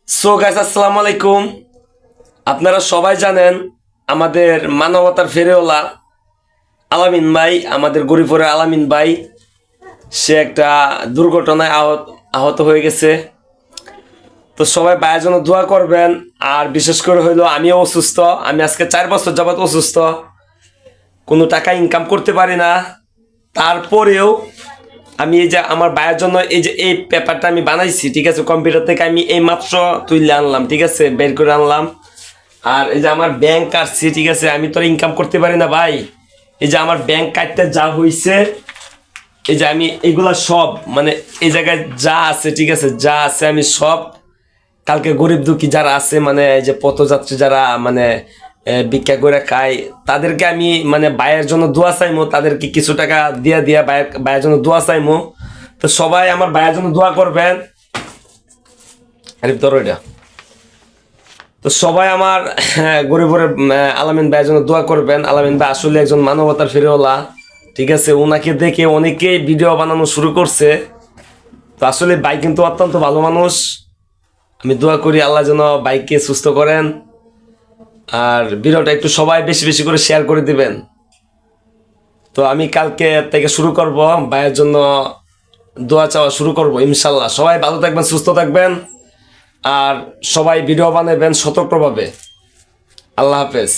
So guys, আসসালামু আলাইকুম। আপনারা সবাই জানেন আমাদের মানবতার ফেরেওয়ালা আলামিন ভাই, আমাদের গরিপুরের আলামিন ভাই, সে একটা দুর্ঘটনায় আহত হয়ে গেছে। তো সবাই ভাইয়ের জন্য দোয়া করবেন। আর বিশেষ করে হইলো আমিও অসুস্থ। আমি আজকে 4 বছর যাবত অসুস্থ, কোনো টাকা ইনকাম করতে পারি না। তারপরেও আমি এই যে আমার ভাইয়ের জন্য এই পেপারটা আমি বানাইছি, ঠিক আছে, কম্পিউটার থেকে আমি এই মাত্র তুলে আনলাম, ঠিক আছে, বের করে আনলাম। আর এই যে আমার ব্যাংক কাটছি, ঠিক আছে, আমি তো ইনকাম করতে পারি না ভাই। এই যে আমার ব্যাংক কাটতে যা হয়েছে, এই যে আমি এগুলা সব মানে এই জায়গায় যা আছে, ঠিক আছে, যা আছে আমি সব কালকে গরিব দুঃখী যারা আছে, মানে এই যে পথযাত্রী যারা মানে ভিক্ষা করে খায়, তাদেরকে আমি মানে ভাইয়ের জন্য দোয়া চাইমো, তাদেরকে কিছু টাকা দিয়া দিয়া ভাইয়ের জন্য দোয়া চাইমো। তো সবাই আমার ভাইয়ের জন্য দোয়া করবেন। আরিফ ধরো এটা। তো সবাই আমার গরিবের আলামিন ভাইয়ের জন্য দোয়া করবেন। আলামিন ভাই আসলে একজন মানবতার ফেরিওয়ালা, ঠিক আছে। ওনাকে দেখে অনেকেই ভিডিও বানানো শুরু করছে। তো আসলে ভাই কিন্তু অত্যন্ত ভালো মানুষ। আমি দোয়া করি আল্লাহ যেন বাইককে সুস্থ করেন। আর ভিডিওটা একটু সবাই বেশি বেশি করে শেয়ার করে দিবেন। তো আমি কালকে থেকে শুরু করব, ভাইয়ের জন্য দোয়া চাওয়া শুরু করব ইনশাল্লাহ। সবাই ভালো থাকবেন, সুস্থ থাকবেন, আর সবাই ভিডিও বানাবেন সতর্কভাবে। আল্লাহ হাফেজ।